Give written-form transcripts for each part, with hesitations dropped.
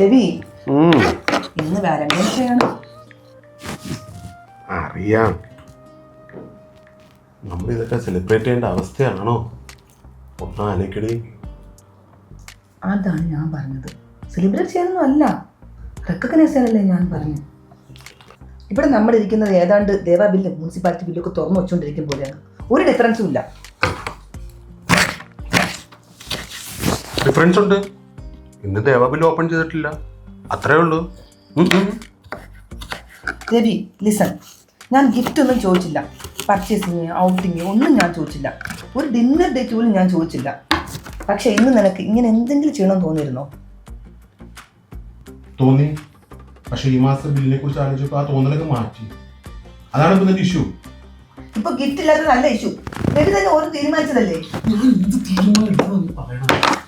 രവി ഇന്ന് Valentine's day ആണ്. അറിയാം, നമ്മൾ ഇതൊക്കെ സെലിബ്രേറ്റ് ചെയ്യേണ്ട അവസ്ഥയാണോ? ഒന്നാ അനക്കടി. അതാണ് ഞാൻ പറഞ്ഞത്. സെലിബ്രേറ്റ് ചെയ്യാനൊന്നും അല്ല, റെക്കഗ്നൈസ് ചെയ്യാനല്ലേ ഞാൻ പറഞ്ഞു. ഇവിടെ നമ്മൾ ഇരിക്കുന്നത് ഏതാണ്ട് ദേവാ ബില്ലും മുനിസിപ്പാലിറ്റി ബില്ലൊക്കെ തുറന്നു വെച്ചുകൊണ്ടിരിക്കും പോലെയാണ്. ഒരു ഡിഫറൻസും ഇല്ല. ഡിഫറൻസ് ഉണ്ട്. ഇന്ന് ദേവാ ബില്ല് ഓപ്പൺ ചെയ്തിട്ടില്ല, അത്രേ ഉള്ളൂ. രവി ലിസൺ, ഞാൻ ഗിഫ്റ്റ് ഒന്നും ചോദിച്ചില്ല, പർച്ചേസിങ് ഔട്ടിങ് ഒന്നും ഞാൻ ചോദിച്ചില്ല, ഒരു ഡിന്നർ ഡേറ്റ് പോലും ഞാൻ ചോദിച്ചില്ല. പക്ഷെ ഇന്ന് നിനക്ക് ഇങ്ങനെ എന്തെങ്കിലും ചെയ്യണമെന്ന് തോന്നിയിരുന്നോ? തോന്നി, പക്ഷെ ഈ മാസം ബില്ലിനെ കുറിച്ച് ആലോചിച്ചപ്പോൾ ആ തോന്നലൊക്കെ മാറ്റി. അതാണ് ഇപ്പൊ നിന്റെ ഇഷ്യൂ. ഇപ്പൊ ഗിഫ്റ്റ് ഇല്ലാത്ത നല്ല ഇഷ്യൂ. രവി തന്നെ ഓരോ തീരുമാനിച്ചതല്ലേ.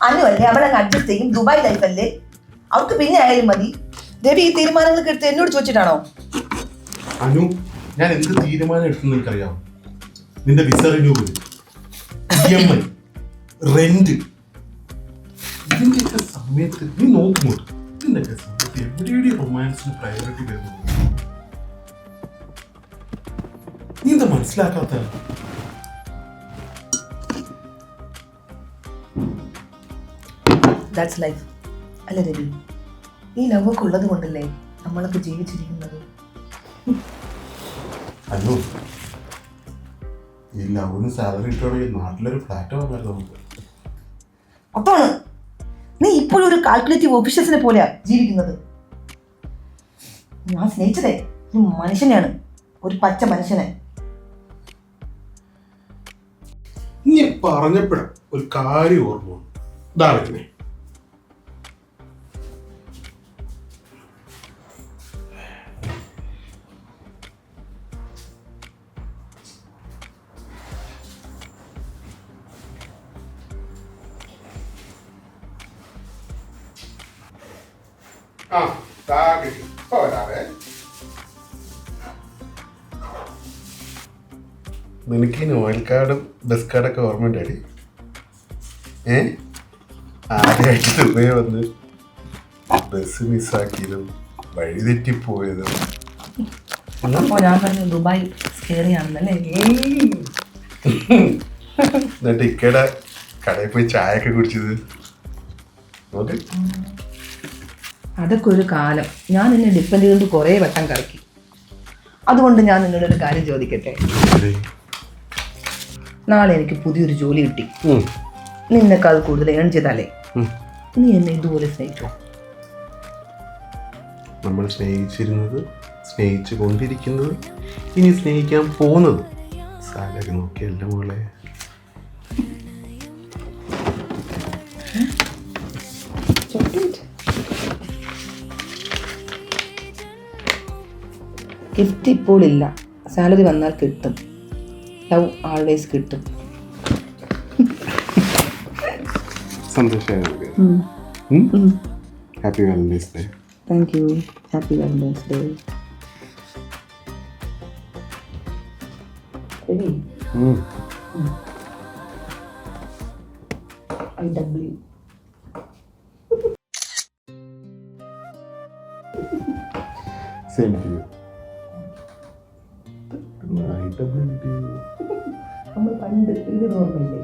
അനുവല്ലേ, അവളെ അഡ്ജസ്റ്റ് ചെയ്യും. ദുബായ് ലൈഫ് അല്ലേ, അവർക്ക് പിന്നെ ആയാലും മതി. രവി ഈ തീരുമാനങ്ങളൊക്കെ എടുത്ത് എന്നോട് ചോദിച്ചിട്ടാണോ? അനു, ഞാൻ എന്ത് തീരുമാനം എടുത്തെന്ന് എനിക്കറിയാം. നിന്റെ വിസ റിന്യൂവൽ, EMI, റെന്റ്, ഇതിന്റെയൊക്കെ സമയത്ത് നീ നോക്കുമോ? ഇതിന്റെയൊക്കെ സമയത്ത് എവിടെയുടെ റൊമാൻസിന് പ്രയോറിറ്റി വരുന്നത്? നീ എന്താ മനസ്സിലാക്കാത്ത? ദാറ്റ്സ് ലൈഫ് അല്ല രവി. ഈ ലവൊക്കെ ഉള്ളത് കൊണ്ടല്ലേ നമ്മളൊക്കെ ജീവിച്ചിരിക്കുന്നത്. അല്ലോ, ഈ ലവിന് സാലറി കിട്ടുകയാണെങ്കിൽ നാട്ടിലൊരു ഫ്ലാറ്റ് വാങ്ങാറ് നമുക്ക്. അതാണ് നീ ഇപ്പോഴും ഒരു കാൽക്കുലേറ്റീവ് ഓഫീഷ്യൽസിനെ പോലെയാ ജീവിക്കുന്നത്. ഞാൻ സ്നേഹിച്ചതേ ഒരു മനുഷ്യനെയാണ്, ഒരു പച്ച മനുഷ്യനെ. നീ പറഞ്ഞപ്പോഴാ ഒരു കാര്യം ഓർമ്മ വന്നു. ഇതാ വരുന്നേ. നിനക്ക് ഈ നോയൽ കാർഡും ബസ് കാർഡൊക്കെ ഓർമ്മയുണ്ടായി? ആദ്യമായിട്ട് ദുബൈ വന്ന് ബസ് മിസ്സാക്കിയതും വഴി തെറ്റിപ്പോയതും. അപ്പോൾ ഞാൻ പറഞ്ഞു ദുബായ് സ്കേറിയാണെന്നല്ലേ. എന്നിട്ട് ഇക്കയുടെ കടയിൽ പോയി ചായ ഒക്കെ കുടിച്ചത് നോക്ക്. അതൊക്കെ ഒരു കാലം. ഞാൻ നിന്നെ ഡിപ്പെൻഡ് ചെയ്തുകൊണ്ട് കുറേ വട്ടം കറക്കി. അതുകൊണ്ട് ഞാൻ നിന്നോടൊരു കാര്യം ചോദിക്കട്ടെ? നാളെ എനിക്ക് പുതിയൊരു ജോലി കിട്ടി, നിന്നെക്കാൾ കൂടുതൽ ഏൺ ചെയ്താലേ നീ എന്നെ ഇതുപോലെ സ്നേഹിച്ചോ? നമ്മൾ സ്നേഹിച്ചിരുന്നത്, സ്നേഹിച്ചു കൊണ്ടിരിക്കുന്നത്, ഇനി സ്നേഹിക്കാൻ പോകുന്നത് സാലറി നോക്കിയല്ല മോളെ. ഗിഫ്റ്റ് ഇപ്പോൾ ഇല്ല, സാലറി വന്നാൽ കിട്ടും. ലവ് ആൾവേസ് കിട്ടും. സന്തോഷമായി. Happy Valentine's day. Thank you. Happy Valentine's day. IW. Same to you. IW. നമ്മൾ പണ്ട് ഇത് ഓർമ്മയില്ലേ?